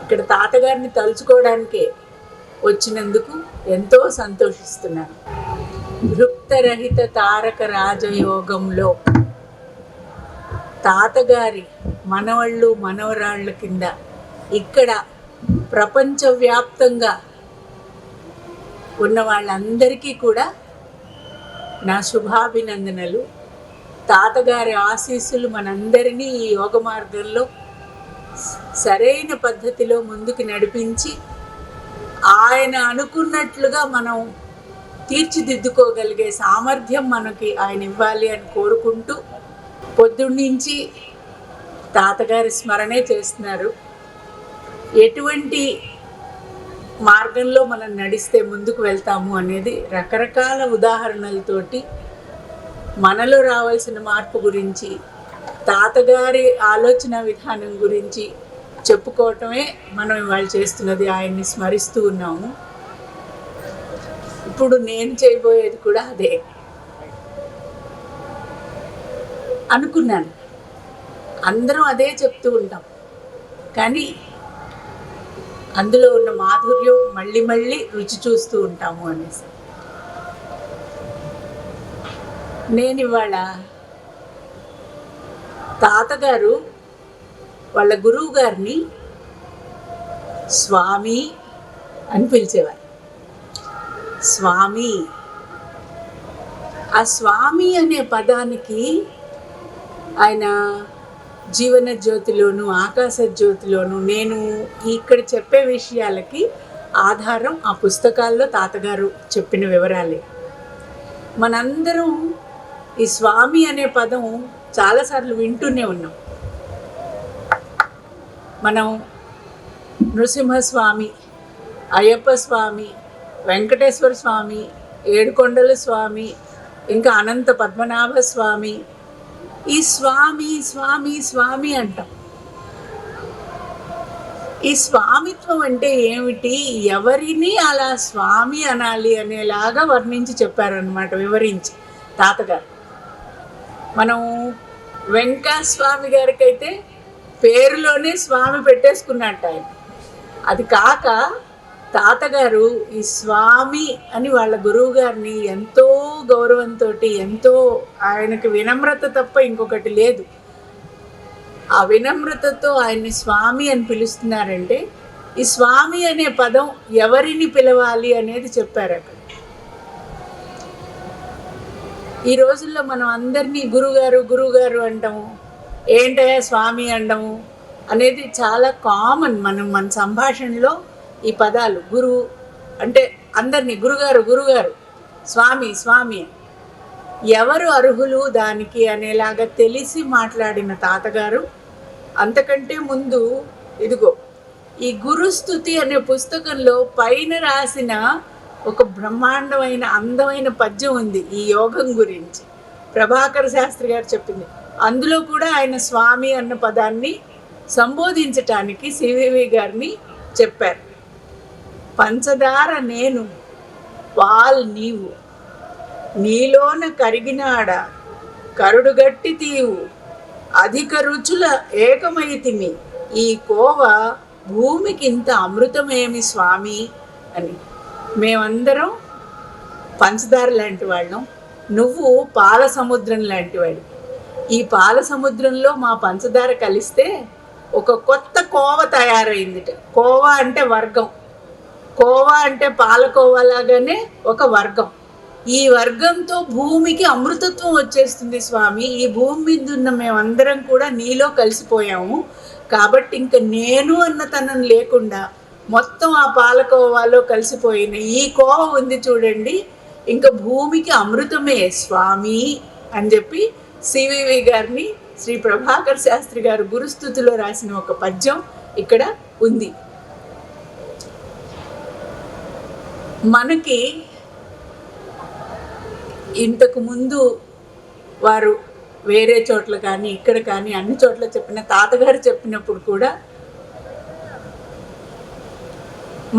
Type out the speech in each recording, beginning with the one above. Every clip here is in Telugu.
ఇక్కడ తాతగారిని తలుచుకోవడానికే వచ్చినందుకు ఎంతో సంతోషిస్తున్నాను. భృక్తరహిత తారక రాజయోగంలో తాతగారి మనవళ్ళు మనవరాళ్ళ కింద ఇక్కడ ప్రపంచవ్యాప్తంగా ఉన్న వాళ్ళందరికీ కూడా నా శుభాభినందనలు. తాతగారి ఆశీస్సులు మనందరినీ ఈ యోగ మార్గంలో సరైన పద్ధతిలో ముందుకు నడిపించి ఆయన అనుకున్నట్లుగా మనం తీర్చిదిద్దుకోగలిగే సామర్థ్యం మనకి ఆయన ఇవ్వాలి అని కోరుకుంటూ పొద్దున్నుంచి తాతగారి స్మరణే చేస్తున్నారు. ఎటువంటి మార్గంలో మనం నడిస్తే ముందుకు వెళ్తాము అనేది రకరకాల ఉదాహరణలతోటి మనలో రావాల్సిన మార్పు గురించి, తాతగారి ఆలోచన విధానం గురించి చెప్పుకోవటమే మనం ఇవాళ చేస్తున్నది. ఆయన్ని స్మరిస్తూ ఉన్నాము. ఇప్పుడు నేను చేయబోయేది కూడా అదే అనుకున్నాను. అందరం అదే చెప్తూ ఉంటాం, కానీ అందులో ఉన్న మాధుర్యం మళ్ళీ మళ్ళీ రుచి చూస్తూ ఉంటాము అనేసి నేను ఇవాళ తాతగారు వాళ్ళ గురువు గారిని స్వామి అని పిలిచేవారు. స్వామి, ఆ స్వామి అనే పదానికి ఆయన జీవన జ్యోతిలోను ఆకాశ జ్యోతిలోను నేను ఇక్కడ చెప్పే విషయాలకి ఆధారం ఆ పుస్తకాల్లో తాతగారు చెప్పిన వివరాలే. మనందరం ఈ స్వామి అనే పదం చాలాసార్లు వింటూనే ఉన్నాం. మనం నృసింహస్వామి, అయ్యప్ప స్వామి, వెంకటేశ్వర స్వామి, ఏడుకొండల స్వామి, ఇంకా అనంత పద్మనాభ స్వామి, ఈ స్వామి స్వామి స్వామి అంటాం. ఈ స్వామిత్వం అంటే ఏమిటి, ఎవరిని అలా స్వామి అనాలి అనేలాగా వర్ణించి చెప్పారనమాట, వివరించి తాతగారు. మనం వెంకటస్వామి గారికి అయితే పేరులోనే స్వామి పెట్టేసుకున్నట్టు ఆయన. అది కాక తాతగారు ఈ స్వామి అని వాళ్ళ గురువు గారిని ఎంతో గౌరవంతో, ఎంతో ఆయనకి వినమ్రత తప్ప ఇంకొకటి లేదు, ఆ వినమ్రతతో ఆయన్ని స్వామి అని పిలుస్తున్నారంటే ఈ స్వామి అనే పదం ఎవరిని పిలవాలి అనేది చెప్పారు అక్కడ. ఈ రోజుల్లో మనం అందరినీ గురుగారు గురుగారు అంటాము, ఏంటయ్యా స్వామి అంటాము అనేది చాలా కామన్. మన సంభాషణలో ఈ పదాలు గురువు అంటే అందరినీ గురుగారు గురుగారు, స్వామి స్వామి, ఎవరు అర్హులు దానికి అనేలాగా తెలిసి మాట్లాడిన తాతగారు. అంతకంటే ముందు ఇదిగో ఈ గురుస్తుతి అనే పుస్తకంలో పైన రాసిన ఒక బ్రహ్మాండమైన అందమైన పద్యం ఉంది ఈ యోగం గురించి, ప్రభాకర్ శాస్త్రి గారు చెప్పింది. అందులో కూడా ఆయన స్వామి అన్న పదాన్ని సంబోధించటానికి సివివి గారిని చెప్పారు. పంచదార నేను, పాల్ నీవు, నీలోన కరిగినాడ కరుడుగట్టి తీవు, అధిక రుచుల ఏకమైతిమి, ఈ కోవ భూమికింత అమృతమేమి స్వామి అని. మేమందరం పంచదార లాంటి వాళ్ళం, నువ్వు పాల సముద్రం లాంటి వాడు. ఈ పాల సముద్రంలో మా పంచదార కలిస్తే ఒక కొత్త కోవ తయారైందిట. కోవా అంటే వర్గం, కోవా అంటే పాలకోవా లాగానే ఒక వర్గం. ఈ వర్గంతో భూమికి అమృతత్వం వచ్చేస్తుంది స్వామి. ఈ భూమి మీద ఉన్న మేమందరం కూడా నీలో కలిసిపోయాము, కాబట్టి ఇంక నేను అన్నతనం లేకుండా మొత్తం ఆ పాలకోవాలో కలిసిపోయిన ఈ కోవ ఉంది చూడండి, ఇంకా భూమికి అమృతమే స్వామి అని చెప్పి సివివి గారిని శ్రీ ప్రభాకర్ శాస్త్రి గారు గురుస్థుతిలో రాసిన ఒక పద్యం ఇక్కడ ఉంది. మనకి ఇంతకు ముందు వారు వేరే చోట్ల కానీ ఇక్కడ కానీ అన్ని చోట్ల చెప్పిన తాతగారు చెప్పినప్పుడు కూడా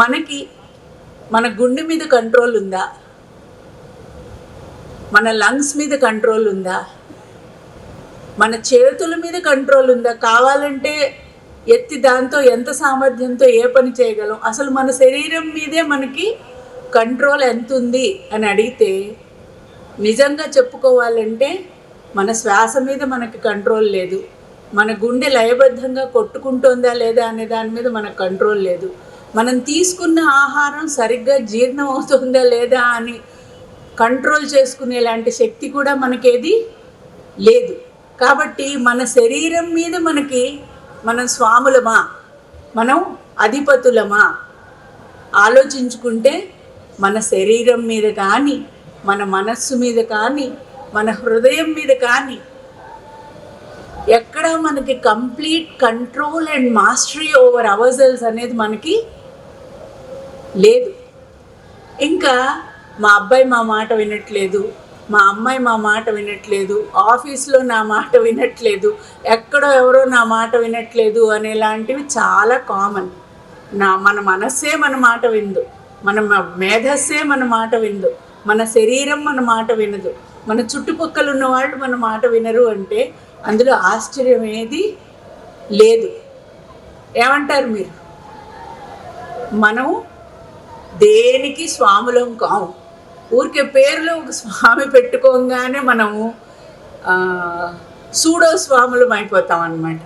మనకి మన గుండె మీద కంట్రోల్ ఉందా, మన లంగ్స్ మీద కంట్రోల్ ఉందా, మన చేతుల మీద కంట్రోల్ ఉందా, కావాలంటే ఎత్తి దాంతో ఎంత సామర్థ్యంతో ఏ పని చేయగలం, అసలు మన శరీరం మీదే మనకి కంట్రోల్ ఎంత ఉంది అని అడిగితే నిజంగా చెప్పుకోవాలంటే మన శ్వాస మీద మనకి కంట్రోల్ లేదు, మన గుండె లయబద్ధంగా కొట్టుకుంటోందా లేదా అనే దాని మీద మనకు కంట్రోల్ లేదు, మనం తీసుకున్న ఆహారం సరిగ్గా జీర్ణం అవుతుందా లేదా అని కంట్రోల్ చేసుకునేలాంటి శక్తి కూడా మనకేది లేదు. కాబట్టి మన శరీరం మీద మనం స్వాములమా, మనం అధిపతులమా ఆలోచించుకుంటే మన శరీరం మీద కానీ, మన మనస్సు మీద కానీ, మన హృదయం మీద కానీ ఎక్కడ మనకి complete control and mastery over ourselves అనేది మనకి లేదు. ఇంకా మా అబ్బాయి మా మాట వినట్లేదు, మా అమ్మాయి మా మాట వినట్లేదు, ఆఫీస్లో నా మాట వినట్లేదు, ఎక్కడో ఎవరో నా మాట వినట్లేదు అనేలాంటివి చాలా కామన్. మన మనస్సే మన మాట విందు, మన మేధస్సే మన మాట విందు, మన శరీరం మన మాట వినదు, మన చుట్టుపక్కల ఉన్న వాళ్ళు మన మాట వినరు అంటే అందులో ఆశ్చర్యం ఏది లేదు. ఏమంటారు మీరు? మనం దేనికి స్వాములం కాము. ఊరికే పేరులో ఒక స్వామి పెట్టుకోగానే మనము సూడో స్వాములం అయిపోతాం అన్నమాట.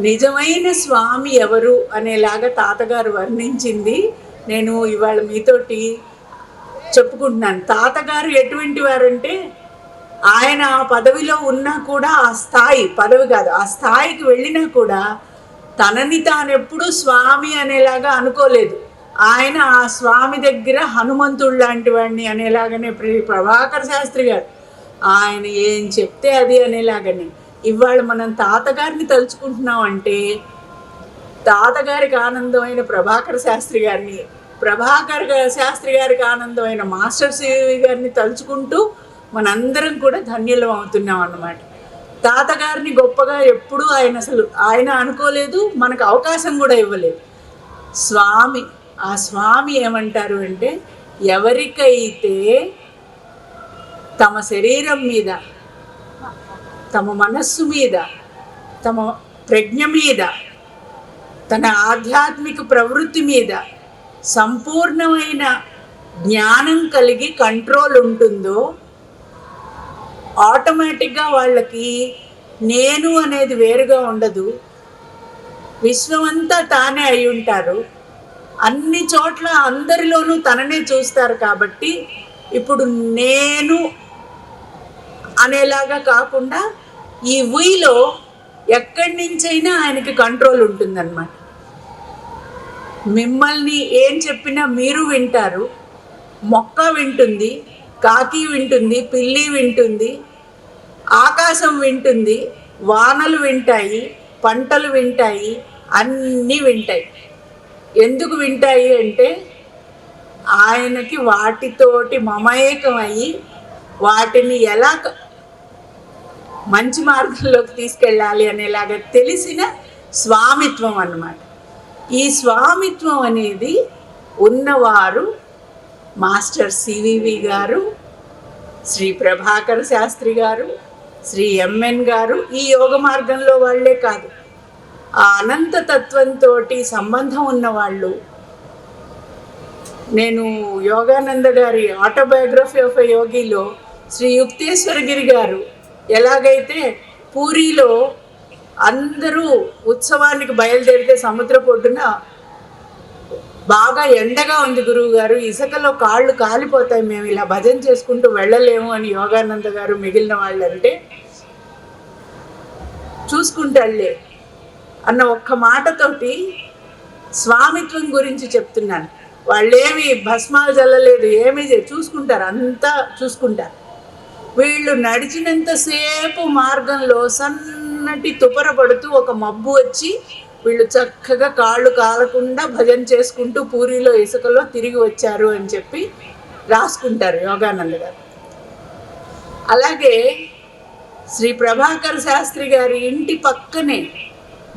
నిజమైన స్వామి ఎవరు అనేలాగా తాతగారు వర్ణించింది నేను ఇవాళ మీతోటి చెప్పుకుంటున్నాను. తాతగారు ఎటువంటి వారంటే ఆయన ఆ పదవిలో ఉన్నా కూడా ఆ స్థాయి, పదవి కాదు, ఆ స్థాయికి వెళ్ళినా కూడా తనని తానెప్పుడూ స్వామి అనేలాగా అనుకోలేదు. ఆయన ఆ స్వామి దగ్గర హనుమంతుడు లాంటి వాడిని అనేలాగానే ప్రభాకర్ శాస్త్రి గారు ఆయన ఏం చెప్తే అది అనేలాగానే. ఇవాళ మనం తాతగారిని తలుచుకుంటున్నాం అంటే తాతగారికి ఆనందమైన ప్రభాకర్ శాస్త్రి గారిని, ప్రభాకర్ శాస్త్రి గారికి ఆనందమైన మాస్టర్ సివి గారిని తలుచుకుంటూ మనందరం కూడా ధన్యులం అవుతున్నాం అన్నమాట. తాతగారిని గొప్పగా ఎప్పుడూ ఆయన అనుకోలేదు, మనకు అవకాశం కూడా ఇవ్వలేదు. ఆ స్వామి ఏమంటారు అంటే, ఎవరికైతే తమ శరీరం మీద, తమ మనస్సు మీద, తమ ప్రజ్ఞ మీద, తన ఆధ్యాత్మిక ప్రవృత్తి మీద సంపూర్ణమైన జ్ఞానం కలిగి కంట్రోల్ ఉంటుందో ఆటోమేటిక్గా వాళ్ళకి నేను అనేది వేరుగా ఉండదు, విశ్వమంతా తానే అయి ఉంటారు, అన్ని చోట్ల అందరిలోనూ తననే చూస్తారు. కాబట్టి ఇప్పుడు నేను అనేలాగా కాకుండా ఈ వీలో ఎక్కడి నుంచైనా ఆయనకి కంట్రోల్ ఉంటుందన్నమాట. మిమ్మల్ని ఏం చెప్పినా మీరు వింటారు, మొక్క వింటుంది, కాకి వింటుంది, పిల్లి వింటుంది, ఆకాశం వింటుంది, వానలు వింటాయి, పంటలు వింటాయి, అన్నీ వింటాయి. ఎందుకు వింటాయి అంటే ఆయనకి వాటితోటి మమేకమయ్యి వాటిని ఎలా మంచి మార్గంలోకి తీసుకెళ్ళాలి అనేలాగా తెలిసిన స్వామిత్వం అన్నమాట. ఈ స్వామిత్వం అనేది ఉన్నవారు మాస్టర్ సివివి గారు, శ్రీ ప్రభాకర్ శాస్త్రి గారు, శ్రీ ఎంఎన్ గారు. ఈ యోగ మార్గంలో వాళ్ళే కాదు, ఆ అనంత తత్వంతో సంబంధం ఉన్నవాళ్ళు. నేను యోగానంద గారి autobiography of a యోగిలో Shri Yukteswar Giri గారు ఎలాగైతే పూరిలో అందరూ ఉత్సవానికి బయలుదేరితే సముద్రపు ఒడ్డున బాగా ఎండగా ఉంది గురువు గారు, ఇసుకలో కాళ్ళు కాలిపోతాయి, మేము ఇలా భజన చేసుకుంటూ వెళ్ళలేము అని యోగానంద గారు మిగిలిన వాళ్ళంటే చూసుకుంటాళ్లే అన్న ఒక్క మాటతోటి స్వామిత్వం గురించి చెప్తున్నాను. వాళ్ళేమి భస్మాలు చల్లలేదు, ఏమీ చూసుకుంటారు, అంతా చూసుకుంటారు. వీళ్ళు నడిచినంతసేపు మార్గంలో సన్నటి తుపర పడుతూ ఒక మబ్బు వచ్చి వీళ్ళు చక్కగా కాళ్ళు కాలకుండా భజన చేసుకుంటూ పూరిలో ఇసుకలో తిరిగి వచ్చారు అని చెప్పి రాసుకుంటారు యోగానంద గారు. అలాగే శ్రీ ప్రభాకర్ శాస్త్రి గారి ఇంటి పక్కనే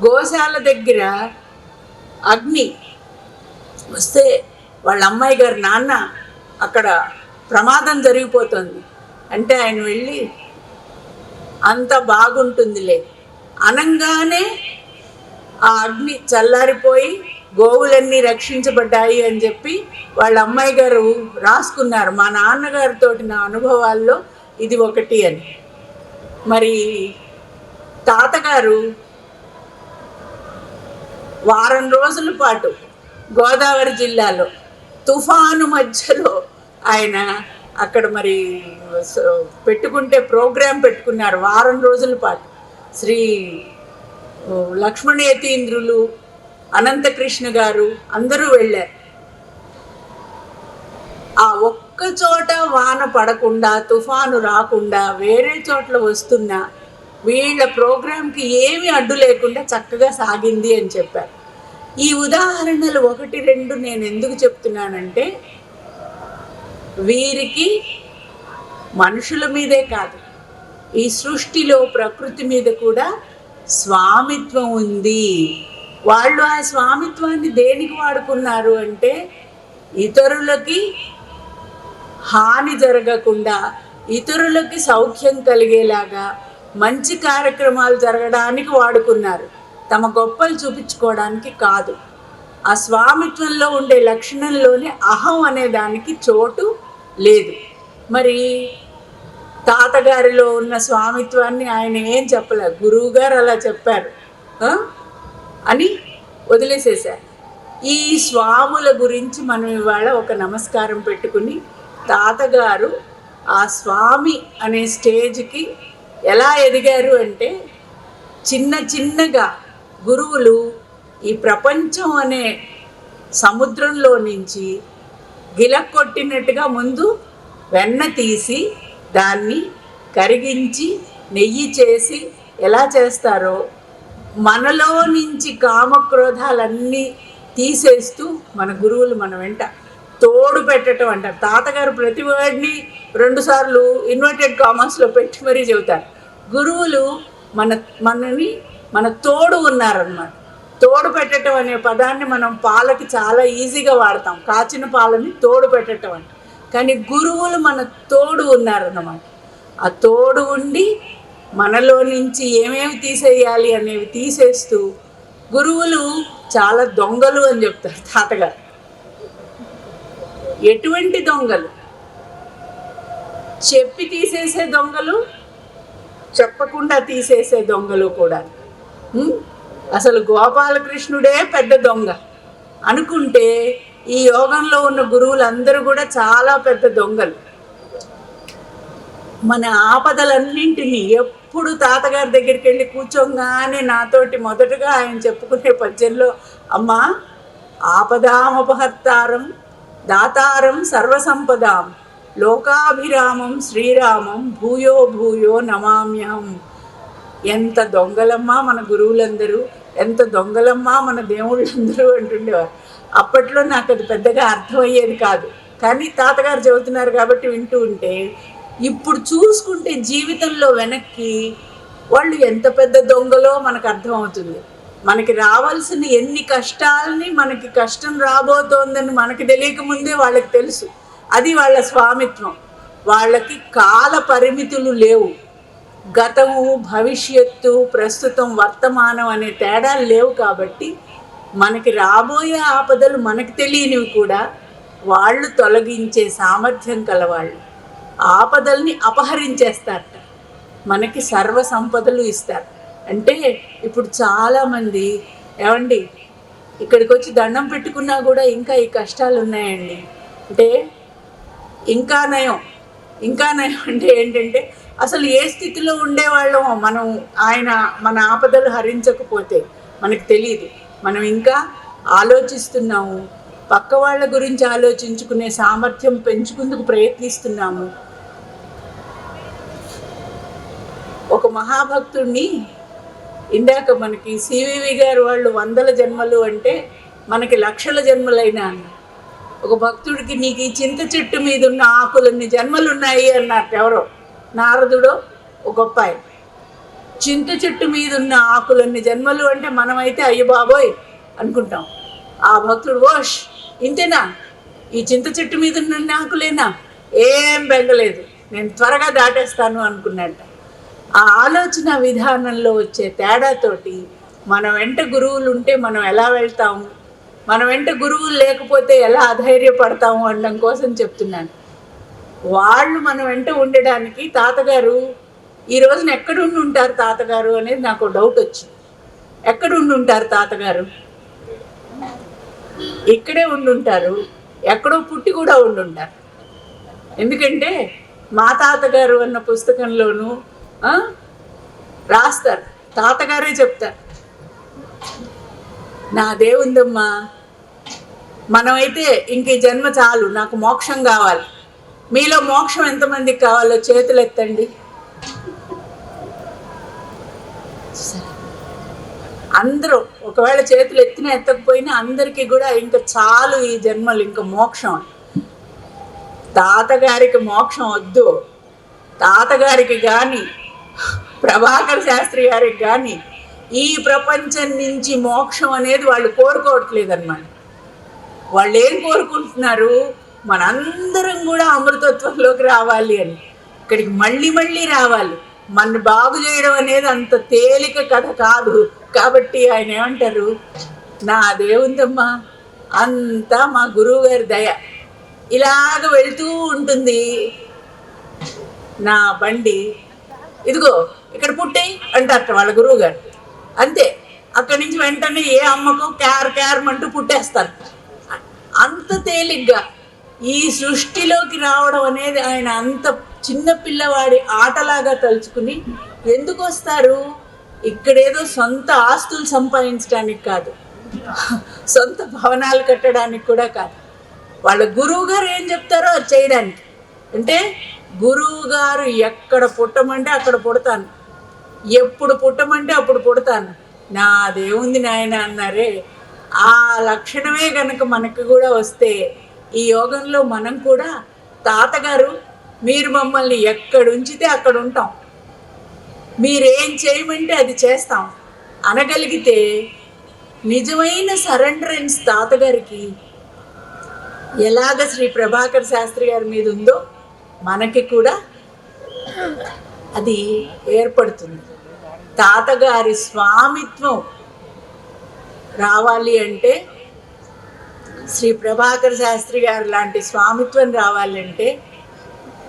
గోశాల దగ్గర అగ్ని వస్తే వాళ్ళ అమ్మాయి గారి నాన్న అక్కడ ప్రమాదం జరిగిపోతుంది అంటే ఆయన వెళ్ళి అంత బాగుంటుందిలే అనంగానే ఆ అగ్ని చల్లారిపోయి గోవులన్నీ రక్షించబడ్డాయి అని చెప్పి వాళ్ళ అమ్మాయి గారు రాసుకున్నారు. మా నాన్నగారితో నా అనుభవాల్లో ఇది ఒకటి అని. మరి తాతగారు వారం రోజుల పాటు గోదావరి జిల్లాలో తుఫాను మధ్యలో ఆయన అక్కడ మరి పెట్టుకుంటే ప్రోగ్రాం పెట్టుకున్నారు. వారం రోజుల పాటు శ్రీ లక్ష్మణేతీంద్రులు, అనంతకృష్ణ గారు అందరూ వెళ్ళారు. ఆ ఒక్క చోట వాన పడకుండా, తుఫాను రాకుండా, వేరే చోట్ల వస్తున్నా వీళ్ళ ప్రోగ్రాంకి ఏమీ అడ్డు లేకుండా చక్కగా సాగింది అని చెప్పారు. ఈ ఉదాహరణలు 1, 2 నేను ఎందుకు చెప్తున్నానంటే, వీరికి మనుషుల మీదే కాదు, ఈ సృష్టిలో ప్రకృతి మీద కూడా స్వామిత్వం ఉంది. వాళ్ళు ఆ స్వామిత్వాన్ని దేనికి వాడుకున్నారు అంటే, ఇతరులకి హాని జరగకుండా, ఇతరులకి సౌఖ్యం కలిగేలాగా మంచి కార్యక్రమాలు జరగడానికి వాడుకున్నారు, తమ గొప్పలు చూపించుకోవడానికి కాదు. ఆ స్వామిత్వంలో ఉండే లక్షణంలోనే అహం అనే దానికి చోటు లేదు. మరి తాతగారిలో ఉన్న స్వామిత్వాన్ని ఆయన ఏం చెప్పలేదు, గురువుగారు అలా చెప్పారు అని వదిలేసేశారు. ఈ స్వాముల గురించి మనం ఇవాళ ఒక నమస్కారం పెట్టుకుని, తాతగారు ఆ స్వామి అనే స్టేజ్కి ఎలా ఎదిగారు అంటే, చిన్నగా గురువులు ఈ ప్రపంచం అనే సముద్రంలో నుంచి గిలక్కొట్టినట్టుగా ముందు వెన్న తీసి దాన్ని కరిగించి నెయ్యి చేసి ఎలా చేస్తారో, మనలో నుంచి కామక్రోధాలన్నీ తీసేస్తూ మన గురువులు మన వెంట తోడు పెట్టడం అంటారు. తాతగారు ప్రతి వర్డ్ని 2 సార్లు ఇన్వర్టెడ్ కామర్స్లో పెట్టి మరీ చెబుతారు. గురువులు మనని మన తోడు ఉన్నారన్నమాట. తోడు పెట్టడం అనే పదాన్ని మనం పాలకి చాలా ఈజీగా వాడతాం, కాచిన పాలని తోడు పెట్టడం అంటే. కానీ గురువులు మన తోడు ఉన్నారన్నమాట. ఆ తోడు ఉండి మనలో నుంచి ఏమేమి తీసేయాలి అనేవి తీసేస్తూ, గురువులు చాలా దొంగలు అని చెప్తారు తాతగారు. ఎటువంటి దొంగలు? చెప్పి తీసేసే దొంగలు, చెప్పకుండా తీసేసే దొంగలు కూడా. అసలు గోపాలకృష్ణుడే పెద్ద దొంగ అనుకుంటే, ఈ యోగంలో ఉన్న గురువులందరూ కూడా చాలా పెద్ద దొంగలు. మన ఆపదలన్నింటినీ ఎప్పుడు తాతగారి దగ్గరికి వెళ్ళి కూర్చోగానే నాతోటి మొదటగా ఆయన చెప్పుకునే పద్యంలో, అమ్మా ఆపదామపహర్తారం దాతారం సర్వసంపదాం లోకాభిరామం శ్రీరామం భూయో భూయో నమామ్యహం. ఎంత దొంగలమ్మా మన గురువులందరూ, ఎంత దొంగలమ్మా మన దేవుళ్ళందరూ అంటుండేవారు. అప్పట్లో నాకు అది పెద్దగా అర్థమయ్యేది కాదు, కానీ తాతగారు చెబుతున్నారు కాబట్టి వింటూ ఉంటే, ఇప్పుడు చూసుకుంటే జీవితంలో వెనక్కి వాళ్ళు ఎంత పెద్ద దొంగలో మనకు అర్థమవుతుంది. మనకి రావాల్సిన ఎన్ని కష్టాలని, మనకి కష్టం రాబోతోందని మనకి తెలియకముందే వాళ్ళకి తెలుసు. అది వాళ్ళ స్వామిత్వం. వాళ్ళకి కాల పరిమితులు లేవు, గతము భవిష్యత్తు ప్రస్తుతం వర్తమానం అనే తేడాలు లేవు. కాబట్టి మనకి రాబోయే ఆపదలు మనకు తెలియనివి కూడా వాళ్ళు తొలగించే సామర్థ్యం కలవాళ్ళు. ఆపదల్ని అపహరించేస్తారట, మనకి సర్వ సంపదలు ఇస్తారు. అంటే ఇప్పుడు చాలామంది, ఏమండి ఇక్కడికి వచ్చి దండం పెట్టుకున్నా కూడా ఇంకా ఈ కష్టాలు ఉన్నాయండి అంటే, ఇంకా నయం అంటే ఏంటంటే, అసలు ఏ స్థితిలో ఉండేవాళ్ళమో మనం, ఆయన మన ఆపదలు హరించకపోతే మనకు తెలియదు. మనం ఇంకా ఆలోచిస్తున్నాము, పక్క వాళ్ళ గురించి ఆలోచించుకునే సామర్థ్యం పెంచుకుందుకు ప్రయత్నిస్తున్నాము. ఒక మహాభక్తుడిని ఇందాక మనకి సివివి గారు వాళ్ళు 100 జన్మలు అంటే మనకి లక్షల జన్మలైనా అన్న. ఒక భక్తుడికి నీకు ఈ చింత చెట్టు మీద ఉన్న ఆకులన్నీ జన్మలు ఉన్నాయి అన్నట్టు ఎవరో నారదుడో ఒక గొప్ప ఆయన. చింత చెట్టు మీద ఉన్న ఆకులన్నీ జన్మలు అంటే మనమైతే అయ్యో బాబోయ్ అనుకుంటాం. ఆ భక్తుడు ఓష్ ఇంతేనా, ఈ చింత చెట్టు మీద ఉన్న ఆకులేనా, ఏం బెంగలేదు, నేను త్వరగా దాటేస్తాను అనుకున్నట్ట. ఆ ఆలోచన విధానంలో వచ్చే తేడాతోటి మన వెంట గురువులు ఉంటే మనం ఎలా వెళ్తాము, మన వెంట గురువులు లేకపోతే ఎలా అధైర్యపడతాము అనడం కోసం చెప్తున్నాను. వాళ్ళు మన వెంట ఉండడానికి తాతగారు ఈ రోజున ఎక్కడుండి ఉంటారు తాతగారు అనేది నాకు డౌట్ వచ్చింది. ఎక్కడుండి ఉంటారు తాతగారు? ఇక్కడే ఉండుంటారు, ఎక్కడో పుట్టి కూడా ఉండుంటారు. ఎందుకంటే మా తాతగారు అన్న పుస్తకంలోనూ రాస్తారు, తాతగారే చెప్తారు, నా దేవుందమ్మా, మనమైతే ఇంక ఈ జన్మ చాలు, నాకు మోక్షం కావాలి. మీలో మోక్షం ఎంతమందికి కావాలో చేతులు ఎత్తండి. అందరూ ఒకవేళ చేతులు ఎత్తినా ఎత్తకపోయినా అందరికీ కూడా ఇంకా చాలు ఈ జన్మలు, ఇంకా మోక్షం. తాతగారికి మోక్షం వద్దు. తాతగారికి కానీ ప్రభాకర్ శాస్త్రి గారికి కానీ ఈ ప్రపంచం నుంచి మోక్షం అనేది వాళ్ళు కోరుకోవట్లేదు అన్నమాట. వాళ్ళు ఏం కోరుకుంటున్నారు? మనందరం కూడా అమృతత్వంలోకి రావాలి అని, ఇక్కడికి మళ్ళీ మళ్ళీ రావాలి. మన బాగు చేయడం అనేది అంత తేలిక కథ కాదు. కాబట్టి ఆయన ఏమంటారు, నా దేవుందమ్మా, అంతా మా గురువు గారి దయ, ఇలాగ వెళ్తూ ఉంటుంది నా బండి, ఇదిగో ఇక్కడ పుట్టేయి అంటారట వాళ్ళ గురువు గారు. అంతే, అక్కడి నుంచి వెంటనే ఏ అమ్మకో క్యారమంటూ పుట్టేస్తారు. అంత తేలిగ్గా ఈ సృష్టిలోకి రావడం అనేది ఆయన అంత చిన్న పిల్లవాడి ఆటలాగా తలుచుకుని ఎందుకు వస్తారు? ఇక్కడేదో సొంత ఆస్తులు సంపాదించడానికి కాదు, సొంత భవనాలు కట్టడానికి కూడా కాదు. వాళ్ళ గురువు గారు ఏం చెప్తారో అది చేయడానికి. అంటే గురువు గారు ఎక్కడ పుట్టమంటే అక్కడ పుడతాను, ఎప్పుడు పుట్టమంటే అప్పుడు పుడతాను, నాదేముంది నాయన అన్నారే. ఆ లక్షణమే కనుక మనకు కూడా వస్తే ఈ యోగంలో మనం కూడా తాతగారు మీరు మమ్మల్ని ఎక్కడ ఉంచితే అక్కడ ఉంటాం, మీరేం చేయమంటే అది చేస్తాం అనగలిగితే నిజమైన సరెండరెన్స్ తాతగారికి ఎలాగ శ్రీ ప్రభాకర్ శాస్త్రి గారి మీద ఉందో మనకి కూడా అది ఏర్పడుతుంది. తాతగారి స్వామిత్వం రావాలి అంటే, శ్రీ ప్రభాకర్ శాస్త్రి గారు లాంటి స్వామిత్వం రావాలంటే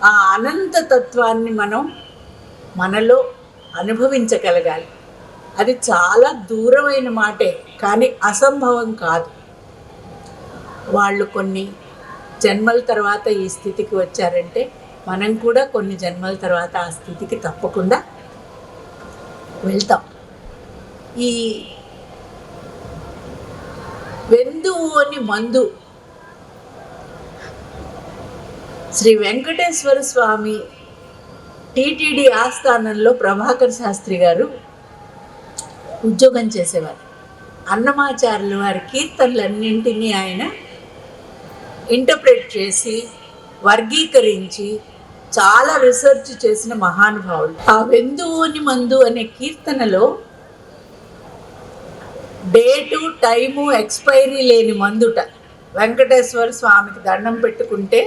ఆ అనంత తత్వాన్ని మనం మనలో అనుభవించగలగాలి. అది చాలా దూరమైన మాటే, కానీ అసంభవం కాదు. వాళ్ళు కొన్ని జన్మల తర్వాత ఈ స్థితికి వచ్చారంటే మనం కూడా కొన్ని జన్మల తర్వాత ఆ స్థితికి తప్పకుండా వెళ్తాం. ఈ వెందువు అని మందు శ్రీ వెంకటేశ్వర స్వామి టీటీడీ ఆస్థానంలో ప్రభాకర్ శాస్త్రి గారు ఉద్యోగం చేసేవారు. అన్నమాచార్యుల వారి కీర్తనలన్నింటినీ ఆయన ఇంటర్ప్రెట్ చేసి వర్గీకరించి చాలా రీసెర్చ్ చేసిన మహానుభావుడు. ఆ వెందువుని మందు అనే కీర్తనలో డేటు టైము ఎక్స్పైరీ లేని మందుట. వెంకటేశ్వర స్వామికి దండం పెట్టుకుంటే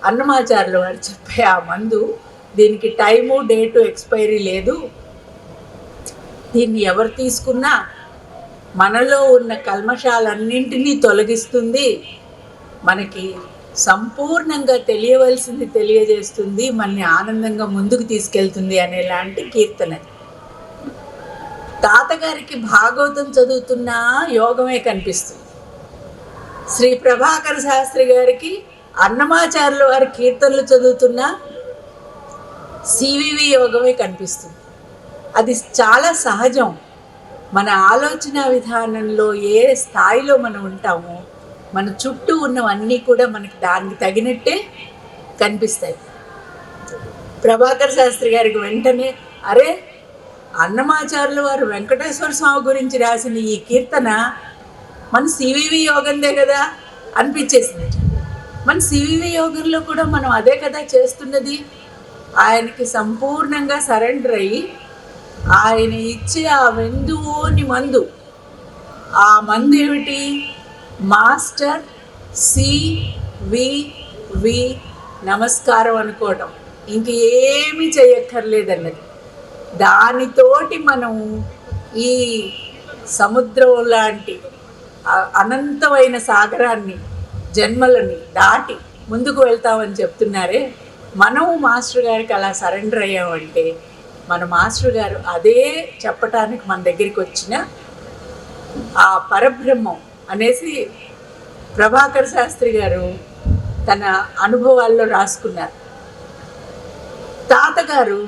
అన్నమాచార్యుల వారు చెప్పే ఆ మందు, దీనికి టైము డేటు ఎక్స్పైరీ లేదు, దీన్ని ఎవరు తీసుకున్నా మనలో ఉన్న కల్మషాలన్నింటినీ తొలగిస్తుంది, మనకి సంపూర్ణంగా తెలియవలసింది తెలియజేస్తుంది, మనని ఆనందంగా ముందుకు తీసుకెళ్తుంది అనేలాంటి కీర్తన. తాతగారికి భాగవతం చదువుతున్నా యోగమే కనిపిస్తుంది. శ్రీ ప్రభాకర్ శాస్త్రి గారికి అన్నమాచార్యుల వారి కీర్తనలు చదువుతున్నా సివివి యోగమే కనిపిస్తుంది. అది చాలా సహజం. మన ఆలోచన విధానంలో ఏ స్థాయిలో మనం ఉంటామో మన చుట్టూ ఉన్నవన్నీ కూడా మనకి దానికి తగినట్టే కనిపిస్తాయి. ప్రభాకర్ శాస్త్రి గారికి వెంటనే అరే, అన్నమాచార్యుల వారు వెంకటేశ్వర స్వామి గురించి రాసిన ఈ కీర్తన మన సివివి యోగందే కదా అనిపించేసింది. మన సివివి యోగంలో కూడా మనం అదే కదా చేస్తున్నది. ఆయనకి సంపూర్ణంగా సరెండర్ అయ్యి ఆయన ఇచ్చే ఆ వెందువుని మందు, ఆ మందు ఏమిటి? మాస్టర్ సివివి నమస్కారం అనుకోవటం, ఇంకేమీ చేయక్కర్లేదన్నది. దానితోటి మనం ఈ సముద్రం లాంటి అనంతమైన సాగరాన్ని జన్మలని దాటి ముందుకు వెళ్తామని చెప్తున్నారే, మనం మాస్టర్ గారికి అలా సరెండర్ అయ్యామంటే మన మాస్టర్ గారు అదే చెప్పటానికి మన దగ్గరికి వచ్చిన ఆ పరబ్రహ్మం అనేసి ప్రభాకర్ శాస్త్రి గారు తన అనుభవాల్లో రాసుకున్నారు. తాతగారు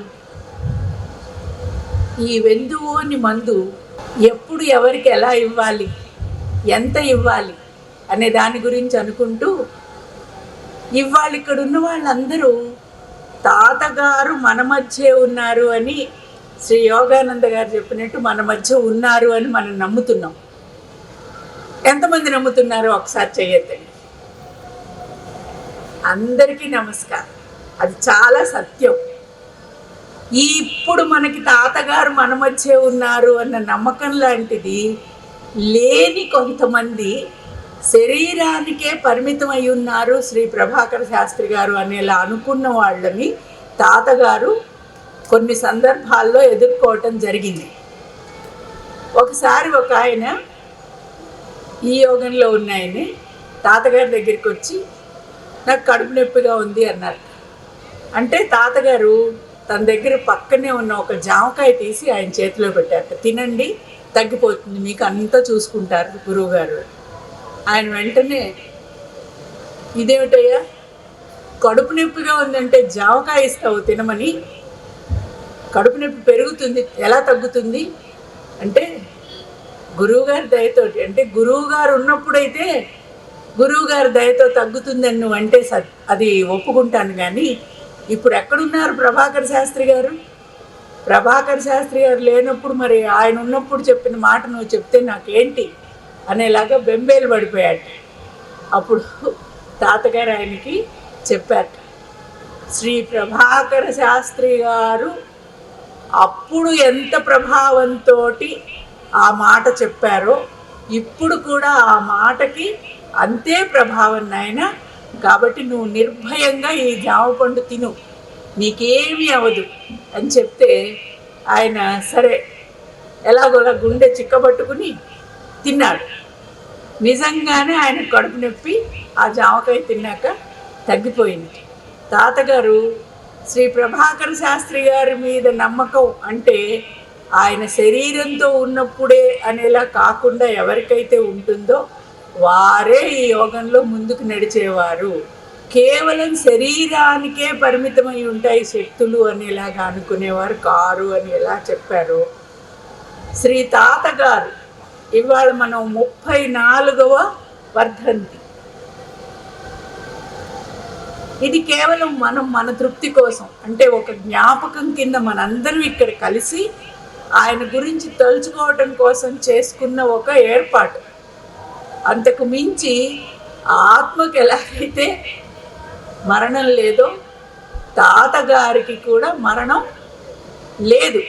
ఈ వెందువోని మందు ఎప్పుడు ఎవరికి ఎలా ఇవ్వాలి, ఎంత ఇవ్వాలి అనే దాని గురించి అనుకుంటూ, ఇవాళ ఇక్కడ ఉన్న వాళ్ళందరూ తాతగారు మన మధ్య ఉన్నారు అని శ్రీ యోగానంద గారు చెప్పినట్టు మన మధ్య ఉన్నారు అని మనం నమ్ముతున్నాం. ఎంతమంది నమ్ముతున్నారో ఒకసారి చెయ్యొద్దండి. అందరికీ నమస్కారం. అది చాలా సత్యం. ఇప్పుడు మనకి తాతగారు మన మధ్య ఉన్నారు అన్న నమ్మకం లాంటిది లేని కొంతమంది శరీరానికే పరిమితమై ఉన్నారు శ్రీ ప్రభాకర శాస్త్రి గారు అనేలా అనుకున్న వాళ్ళని తాతగారు కొన్ని సందర్భాల్లో ఎదుర్కోవటం జరిగింది. ఒకసారి ఒక ఆయన ఈ యోగంలో ఉన్న ఆయన తాతగారి దగ్గరికి వచ్చి నాకు కడుపు నొప్పిగా ఉంది అన్నారు. అంటే తాతగారు తన దగ్గర పక్కనే ఉన్న ఒక జామకాయ తీసి ఆయన చేతిలో పెట్టారు. తినండి, తగ్గిపోతుంది, మీకు అంతా చూసుకుంటారు గురువుగారు. ఆయన వెంటనే, ఇదేమిటయ్యా కడుపు నొప్పిగా ఉందంటే జామకాయ ఇస్తావు తినమని, కడుపు నొప్పి పెరుగుతుంది ఎలా తగ్గుతుంది అంటే, గురువుగారి దయతోటి, అంటే గురువుగారు ఉన్నప్పుడైతే గురువుగారి దయతో తగ్గుతుందని నువ్వు అంటే అది ఒప్పుకుంటాను. కానీ ఇప్పుడు ఎక్కడున్నారు ప్రభాకర్ శాస్త్రి గారు? ప్రభాకర్ శాస్త్రి గారు లేనప్పుడు మరి ఆయన ఉన్నప్పుడు చెప్పిన మాట నువ్వు చెప్తే నాకేంటి అనేలాగా బెంబేలు పడిపోయాడు. అప్పుడు తాతగారు ఆయనకి చెప్పారు, శ్రీ ప్రభాకర శాస్త్రి గారు అప్పుడు ఎంత ప్రభావంతో ఆ మాట చెప్పారో ఇప్పుడు కూడా ఆ మాటకి అంతే ప్రభావం నాయన. కాబట్టి నువ్వు నిర్భయంగా ఈ జామ పండు తిను, నీకేమీ అవ్వదు అని చెప్తే ఆయన సరే ఎలాగోలా గుండె చిక్కబట్టుకుని తిన్నాడు. నిజంగానే ఆయన కడుపు నొప్పి ఆ జామకాయ తిన్నాక తగ్గిపోయింది. తాతగారు శ్రీ ప్రభాకర శాస్త్రి గారి మీద నమ్మకం అంటే ఆయన శరీరంతో ఉన్నప్పుడే అనేలా కాకుండా ఎవరికైతే ఉంటుందో వారే ఈ యోగంలో ముందుకు నడిచేవారు. కేవలం శరీరానికే పరిమితమై ఉంటాయి శక్తులు అనేలాగా అనుకునేవారు కారు అని ఎలా చెప్పారో శ్రీ తాతగారు ఇవాళ మనం 34వ వర్ధంతి. ఇది కేవలం మన తృప్తి కోసం, అంటే ఒక జ్ఞాపకం కింద మనందరం ఇక్కడ కలిసి ఆయన గురించి తలుచుకోవటం కోసం చేసుకున్న ఒక ఏర్పాటు. అంతకు మించి ఆత్మకి ఎలాగైతే మరణం లేదో తాతగారికి కూడా మరణం లేదు.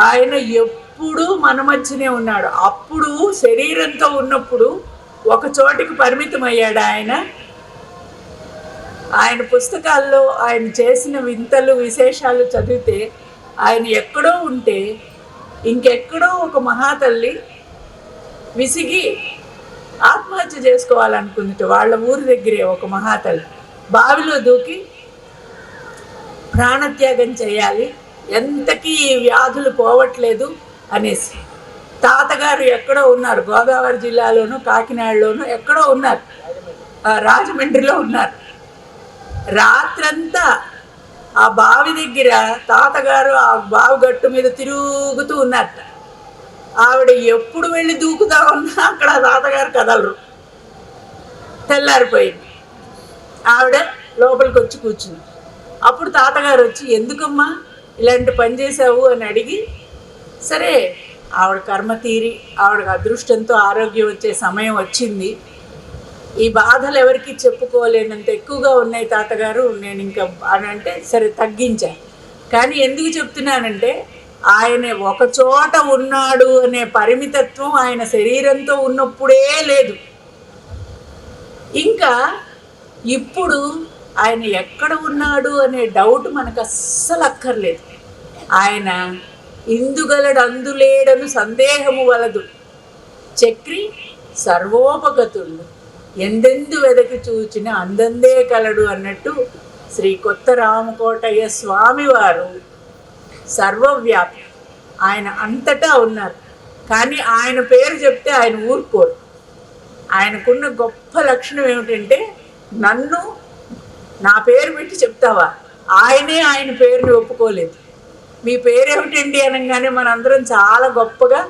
ఆయన ఎప్పుడూ మన మధ్యనే ఉన్నాడు. అప్పుడు శరీరంతో ఉన్నప్పుడు ఒక చోటికి పరిమితం అయ్యాడు ఆయన. ఆయన పుస్తకాల్లో ఆయన చేసిన వింతలు విశేషాలు చదివితే ఆయన ఎక్కడో ఉంటే ఇంకెక్కడో ఒక మహాతల్లి విసిగి ఆత్మహత్య చేసుకోవాలనుకుంది. వాళ్ళ ఊరి దగ్గరే ఒక మహాతల్లి బావిలో దూకి ప్రాణత్యాగం చేయాలి, ఎంతకీ ఈ వ్యాధులు పోవట్లేదు అనేసి. తాతగారు ఎక్కడో ఉన్నారు, గోదావరి జిల్లాలోనూ కాకినాడలోనూ ఎక్కడో ఉన్నారు, రాజమండ్రిలో ఉన్నారు. రాత్రంతా ఆ బావి దగ్గర తాతగారు ఆ బావి గట్టు మీద తిరుగుతూ ఉన్నారట. ఆవిడ ఎప్పుడు వెళ్ళి దూకుతా ఉన్నా అక్కడ తాతగారు కదలరు. తెల్లారిపోయింది. ఆవిడ లోపలికి వచ్చి కూర్చుంది. అప్పుడు తాతగారు వచ్చి ఎందుకమ్మా ఇలాంటి పని చేసావు అని అడిగి, సరే ఆవిడ కర్మ తీరి ఆవిడకి అదృష్టంతో ఆరోగ్యం వచ్చే సమయం వచ్చింది. ఈ బాధలు ఎవరికి చెప్పుకోలేనంత ఎక్కువగా ఉన్నాయి తాతగారు, నేను ఇంకా అని అంటే సరే తగ్గించాను. కానీ ఎందుకు చెప్తున్నానంటే ఆయన ఒక చోట ఉన్నాడు అనే పరిమితత్వం ఆయన శరీరంతో ఉన్నప్పుడే లేదు. ఇంకా ఇప్పుడు ఆయన ఎక్కడ ఉన్నాడు అనే డౌట్ మనకు అస్సలు అక్కర్లేదు. ఆయన ఇందుగలడు అందులేడను సందేహము వలదు చక్రి సర్వోపగతులు ఎందెందు వెదకి చూచిన అందందే కలడు అన్నట్టు శ్రీ కొత్త రామకోటయ్య స్వామివారు సర్వవ్యాపి. ఆయన అంతటా ఉన్నారు. కానీ ఆయన పేరు చెప్తే ఆయన ఊరుకోరు. ఆయనకున్న గొప్ప లక్షణం ఏమిటంటే, నన్ను నా పేరు పెట్టి చెప్తావా? ఆయనే ఆయన పేరుని ఒప్పుకోలేదు. మీ పేరేమిటండి అనగానే మనందరం చాలా గొప్పగా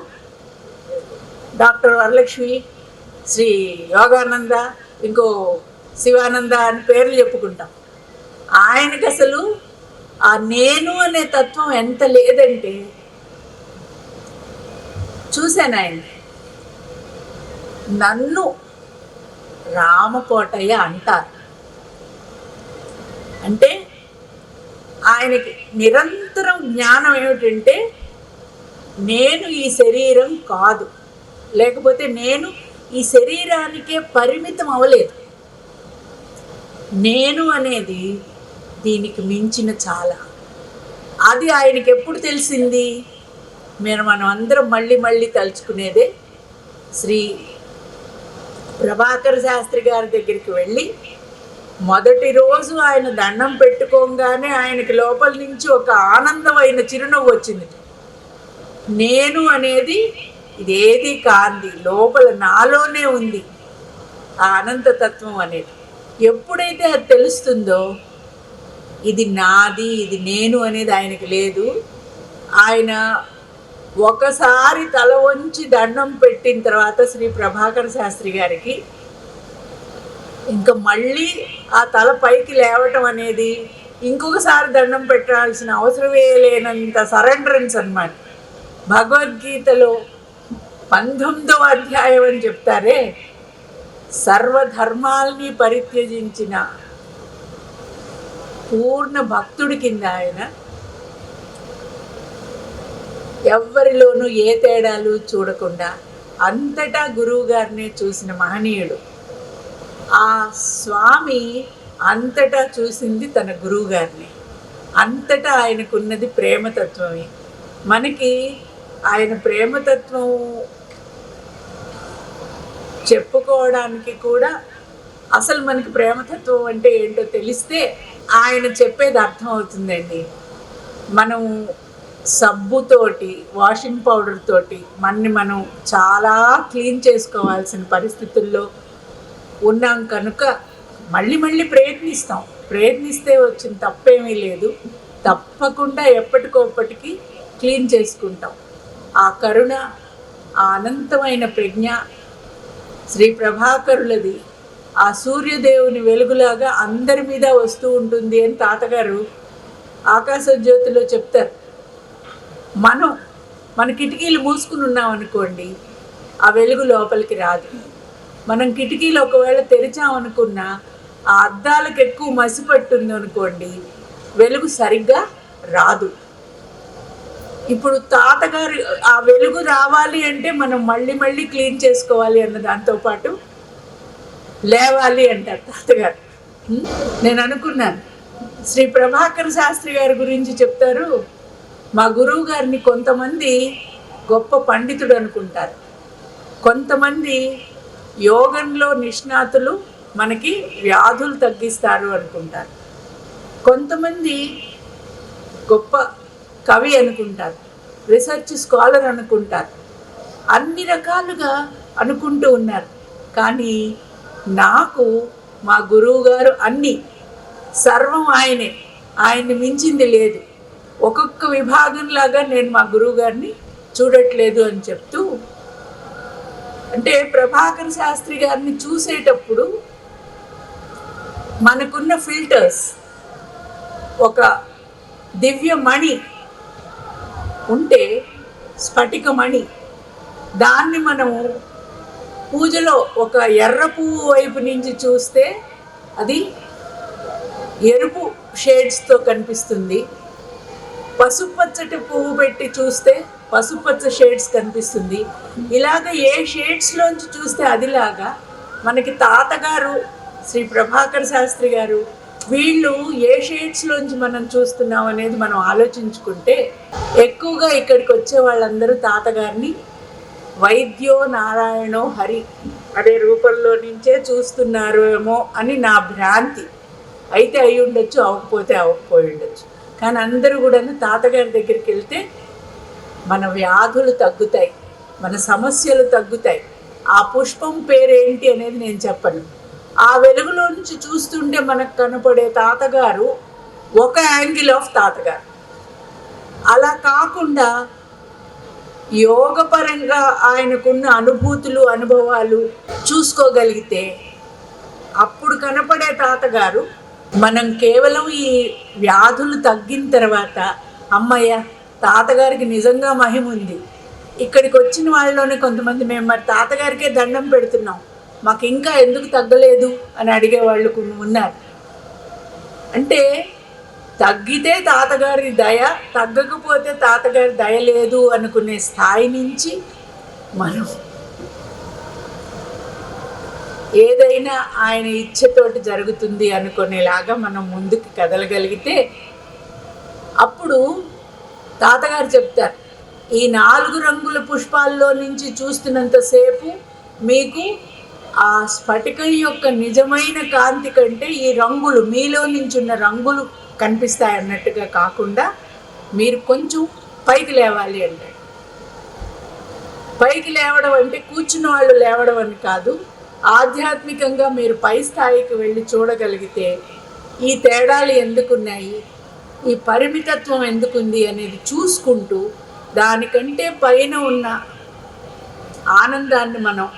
డాక్టర్ వరలక్ష్మి, శ్రీ యోగానంద, ఇంకో శివానంద అని పేర్లు చెప్పుకుంటాం. ఆయనకి అసలు ఆ నేను అనే తత్వం ఎంత లేదంటే, చూశాను ఆయన నన్ను రామకోటయ్య అంటారు. అంటే ఆయనకి నిరంతరం జ్ఞానం ఏమిటంటే, నేను ఈ శరీరం కాదు, లేకపోతే నేను ఈ శరీరానికే పరిమితం అవ్వలేదు. నేను అనేది దీనికి మించిన చాలా. అది ఆయనకి ఎప్పుడు తెలిసింది? మనం అందరం మళ్ళీ మళ్ళీ తలుచుకునేదే శ్రీ ప్రభాకర శాస్త్రి గారి దగ్గరికి వెళ్ళి మొదటి రోజు ఆయన దండం పెట్టుకోగానే ఆయనకి లోపల నుంచి ఒక ఆనందమైన చిరునవ్వు వచ్చింది. నేను అనేది ఇదేది కాంది, లోపల నాలోనే ఉంది ఆ అనంతతత్వం అనేది. ఎప్పుడైతే అది తెలుస్తుందో, ఇది నాది, ఇది నేను అనేది ఆయనకి లేదు. ఆయన ఒకసారి తల వంచి దండం పెట్టిన తర్వాత శ్రీ ప్రభాకర శాస్త్రి గారికి ఇంకా మళ్ళీ ఆ తల పైకి లేవటం అనేది, ఇంకొకసారి దండం పెట్టాల్సిన అవసరమే లేనంత సరెండరెన్స్ అన్నమాట. భగవద్గీతలో 19వ అధ్యాయం అని చెప్తారే, సర్వధర్మాల్ని పరిత్యజించిన పూర్ణ భక్తుడి కింద ఆయన. ఎవ్వరిలోనూ ఏ తేడాలు చూడకుండా అంతటా గురువు గారినే చూసిన మహనీయుడు. ఆ స్వామి అంతటా చూసింది తన గురువు గారిని. అంతటా ఆయనకున్నది ప్రేమతత్వమే. మనకి ఆయన ప్రేమతత్వం చెప్పుకోవడానికి కూడా అసలు మనకి ప్రేమతత్వం అంటే ఏంటో తెలిస్తే ఆయన చెప్పేది అర్థం అవుతుందండి. మనం సబ్బుతోటి, వాషింగ్ పౌడర్ తోటి మనం చాలా క్లీన్ చేసుకోవాల్సిన పరిస్థితుల్లో ఉన్నాం కనుక మళ్ళీ మళ్ళీ ప్రయత్నిస్తే వచ్చిన తప్పేమీ లేదు. తప్పకుండా ఎప్పటికోప్పటికి క్లీన్ చేసుకుంటాం. ఆ కరుణ, ఆ అనంతమైన ప్రజ్ఞ శ్రీ ప్రభాకరులది ఆ సూర్యదేవుని వెలుగులాగా అందరి మీద వస్తూ ఉంటుంది అని తాతగారు ఆకాశ జ్యోతిలో చెప్తారు. మన కిటికీలు మూసుకుని ఉన్నాం అనుకోండి, ఆ వెలుగు లోపలికి రాదు. మనం కిటికీలు ఒకవేళ తెరిచామనుకున్నా ఆ అద్దాలకు ఎక్కువ మసిపట్టుంది అనుకోండి, వెలుగు సరిగ్గా రాదు. ఇప్పుడు తాతగారు ఆ వెలుగు రావాలి అంటే మనం మళ్ళీ మళ్ళీ క్లీన్ చేసుకోవాలి అన్న దాంతోపాటు లేవాలి అంటారు తాతగారు. నేను అనుకున్నాను, శ్రీ ప్రభాకర శాస్త్రి గారి గురించి చెప్తారు. మా గురువు గారిని కొంతమంది గొప్ప పండితుడు అనుకుంటారు, కొంతమంది యోగంలో నిష్ణాతులు, మనకి వ్యాధులు తగ్గిస్తారు అనుకుంటారు, కొంతమంది గొప్ప కవి అనుకుంటారు, రీసెర్చ్ స్కాలర్ అనుకుంటారు. అన్ని రకాలుగా అనుకుంటూ ఉన్నారు. కానీ నాకు మా గురువు గారు అన్నీ, సర్వం ఆయనే, ఆయన్ని మించింది లేదు. ఒక్కొక్క విభాగంలాగా నేను మా గురువు గారిని చూడట్లేదు అని చెప్తూ, అంటే ప్రభాకర్ శాస్త్రి గారిని చూసేటప్పుడు మనకున్న ఫిల్టర్స్, ఒక దివ్యమణి ఉంటే, స్ఫటికమణి, దాన్ని మనము పూజలో ఒక ఎర్ర పువ్వు వైపు నుంచి చూస్తే అది ఎరుపు షేడ్స్తో కనిపిస్తుంది, పసుపచ్చటి పువ్వు పెట్టి చూస్తే పసుపచ్చ షేడ్స్ కనిపిస్తుంది. ఇలాగ ఏ షేడ్స్లోంచి చూస్తే అదిలాగా మనకి తాతగారు శ్రీ ప్రభాకర్ శాస్త్రి గారు వీళ్ళు ఏ షేడ్స్లోంచి మనం చూస్తున్నాం అనేది మనం ఆలోచించుకుంటే, ఎక్కువగా ఇక్కడికి వచ్చే వాళ్ళందరూ తాతగారిని వైద్యో నారాయణో హరి అనే రూపంలో నుంచే చూస్తున్నారు ఏమో అని నా భ్రాంతి. అయితే అయి ఉండొచ్చు, అవ్వకపోతే అవ్వకపోయి ఉండొచ్చు. కానీ అందరూ కూడా తాతగారి దగ్గరికి వెళ్తే మన వ్యాధులు తగ్గుతాయి, మన సమస్యలు తగ్గుతాయి. ఆ పుష్పం పేరేంటి అనేది నేను చెప్పను. ఆ వెలుగులో నుంచి చూస్తుంటే మనకు కనపడే తాతగారు ఒక యాంగిల్ ఆఫ్ తాతగారు. అలా కాకుండా యోగపరంగా ఆయనకున్న అనుభూతులు, అనుభవాలు చూసుకోగలిగితే అప్పుడు కనపడే తాతగారు మనం కేవలం ఈ వ్యాధులు తగ్గిన తర్వాత అమ్మయ్య తాతగారికి నిజంగా మహిమ ఉంది. ఇక్కడికి వచ్చిన వాళ్ళలోనే కొంతమంది మేము మరి తాతగారికే దండం పెడుతున్నాం, మాకు ఇంకా ఎందుకు తగ్గలేదు అని అడిగే వాళ్ళు ఉన్నారు. అంటే తగ్గితే తాతగారి దయ, తగ్గకపోతే తాతగారి దయ లేదు అనుకునే స్థాయి నుంచి మనం ఏదైనా ఆయన ఇచ్ఛతోటి జరుగుతుంది అనుకునేలాగా మనం ముందుకు కదలగలిగితే అప్పుడు తాతగారు చెప్తారు, ఈ 4 రంగుల పుష్పాల్లో నుంచి చూస్తున్నంతసేపు మీకు ఆ స్ఫటికం యొక్క నిజమైన కాంతి కంటే ఈ రంగులు, మీలో నుంచి ఉన్న రంగులు కనిపిస్తాయి అన్నట్టుగా కాకుండా మీరు కొంచెం పైకి లేవాలి అంటే. పైకి లేవడం అంటే కూర్చున్న వాళ్ళు లేవడం అని కాదు, ఆధ్యాత్మికంగా మీరు పై స్థాయికి వెళ్ళి చూడగలిగితే ఈ తేడాలు ఎందుకున్నాయి, ఈ పరిమితత్వం ఎందుకుంది అనేది చూసుకుంటూ దానికంటే పైన ఉన్న ఆనందాన్ని మనం,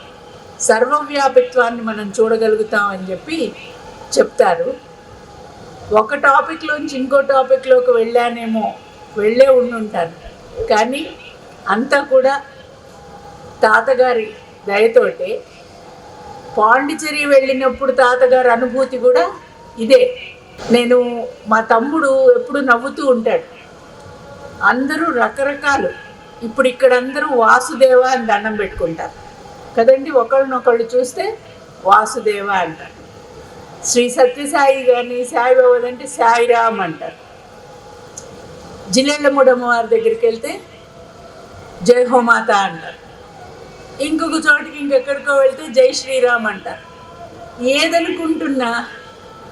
సర్వవ్యాపిత్వాన్ని మనం చూడగలుగుతామని చెప్పి చెప్తారు. ఒక టాపిక్లోంచి ఇంకో టాపిక్లోకి వెళ్ళే ఉండుంటాను, కానీ అంతా కూడా తాతగారి దయతోటే. పాండిచేరి వెళ్ళినప్పుడు తాతగారి అనుభూతి కూడా ఇదే. నేను, మా తమ్ముడు ఎప్పుడు నవ్వుతూ ఉంటాడు, అందరూ రకరకాలు. ఇప్పుడు ఇక్కడ అందరూ వాసుదేవ అని దండం పెట్టుకుంటారు కదండి, ఒకళ్ళనొకళ్ళు చూస్తే వాసుదేవ అంటారు. శ్రీ సత్యసాయి కానీ సాయిబాబా అంటే సాయిరామ్ అంటారు. జిల్లెళ్ళముడమ్మ వారి దగ్గరికి వెళ్తే జై హోమాత అంటారు. ఇంకొక చోటికి ఇంకెక్కడికో వెళ్తే జై శ్రీరామ్ అంటారు. ఏదనుకుంటున్నా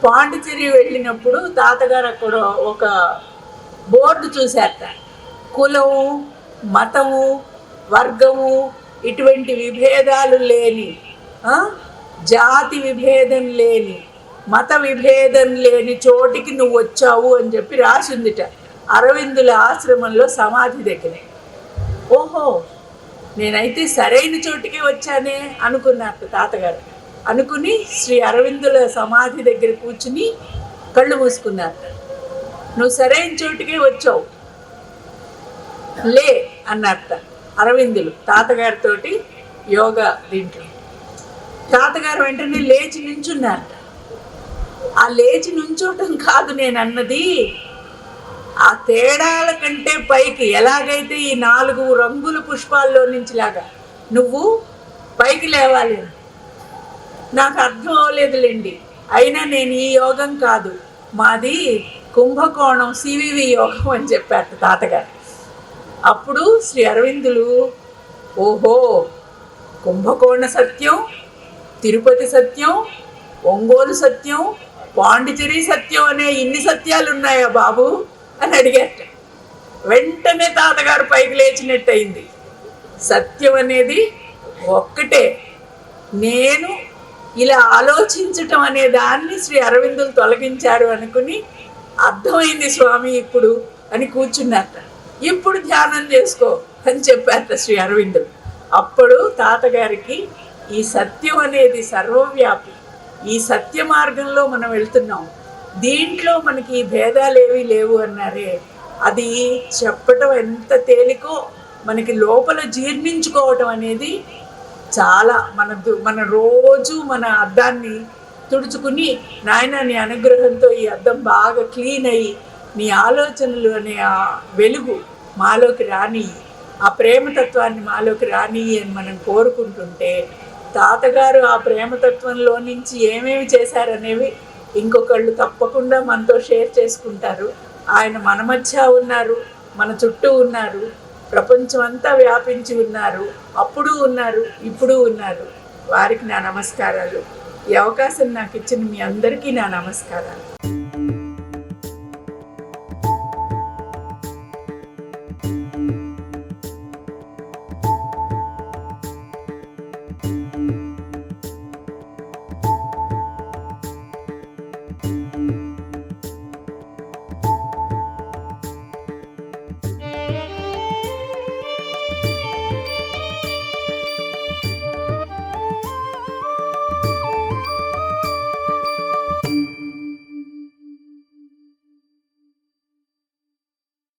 పాండిచేరి వెళ్ళినప్పుడు తాతగారు అక్కడ ఒక బోర్డు చూశారట, కులము, మతము, వర్గము ఇటువంటి విభేదాలు లేని, జాతి విభేదం లేని, మత విభేదం లేని చోటికి నువ్వు వచ్చావు అని చెప్పి రాసిందిట అరవిందుల ఆశ్రమంలో సమాధి దగ్గర. ఓహో, నేనైతే సరైన చోటికి వచ్చానే అనుకున్నారు తాతగారు. అనుకుని శ్రీ అరవిందుల సమాధి దగ్గర కూర్చుని కళ్ళు మూసుకున్నారు. నువ్వు సరైన చోటికే వచ్చావు, లే అన్నట్ట అరవిందులు తాతగారితోటి యోగా దీంట్లో. తాతగారు వెంటనే లేచి నించున్నారట. ఆ లేచి నుంచోటం కాదు నేను అన్నది, ఆ తేడాల కంటే పైకి ఎలాగైతే ఈ 4 రంగుల పుష్పాల్లో నుంచి లాగా నువ్వు పైకి లేవాలి. నాకు అర్థం అవ్వలేదులేండి, అయినా నేను ఈ యోగం కాదు, మాది కుంభకోణం సివివి యోగం అని చెప్పారు తాతగారు. అప్పుడు శ్రీ అరవిందులు, ఓహో, కుంభకోణ సత్యం, తిరుపతి సత్యం, ఒంగోలు సత్యం, పాండిచేరి సత్యం అనే ఇన్ని సత్యాలు ఉన్నాయా బాబు అని అడిగారట. వెంటనే తాతగారు పైకి లేచినట్టయింది. సత్యం అనేది ఒక్కటే, నేను ఇలా ఆలోచించటం అనే దాన్ని శ్రీ అరవిందులు తొలగించారు అనుకుని అర్థమైంది స్వామి ఇప్పుడు అని కూర్చున్నారట. ఇప్పుడు ధ్యానం చేసుకో అని చెప్పారట శ్రీ అరవిందులు. అప్పుడు తాతగారికి ఈ సత్యం అనేది సర్వవ్యాపి, ఈ సత్య మార్గంలో మనం వెళ్తున్నాం, దీంట్లో మనకి ఈ భేదాలు ఏవీ లేవు అన్నారే, అది చెప్పటం ఎంత తేలికో మనకి లోపల జీర్ణించుకోవటం అనేది చాలా. మన రోజు మన అద్దాన్ని తుడుచుకుని, నాయన నీ అనుగ్రహంతో ఈ అద్దం బాగా క్లీన్ అయ్యి నీ ఆలోచనలు అనే ఆ వెలుగు మాలోకి రాని, ఆ ప్రేమతత్వాన్ని మాలోకి రాని అని మనం కోరుకుంటుంటే, తాతగారు ఆ ప్రేమతత్వంలో నుంచి ఏమేమి చేశారనేవి ఇంకొకళ్ళు తప్పకుండా మనతో షేర్ చేసుకుంటారు. ఆయన మన మధ్య ఉన్నారు, మన చుట్టూ ఉన్నారు. ప్రపంచం అంతా వ్యాపించి ఉన్నారు, అప్పుడు ఉన్నారు, ఇప్పుడు ఉన్నారు. వారికి నా నమస్కారాలు. ఈ అవకాశం నాకు ఇచ్చిన మీ అందరికీ నా నమస్కారాలు.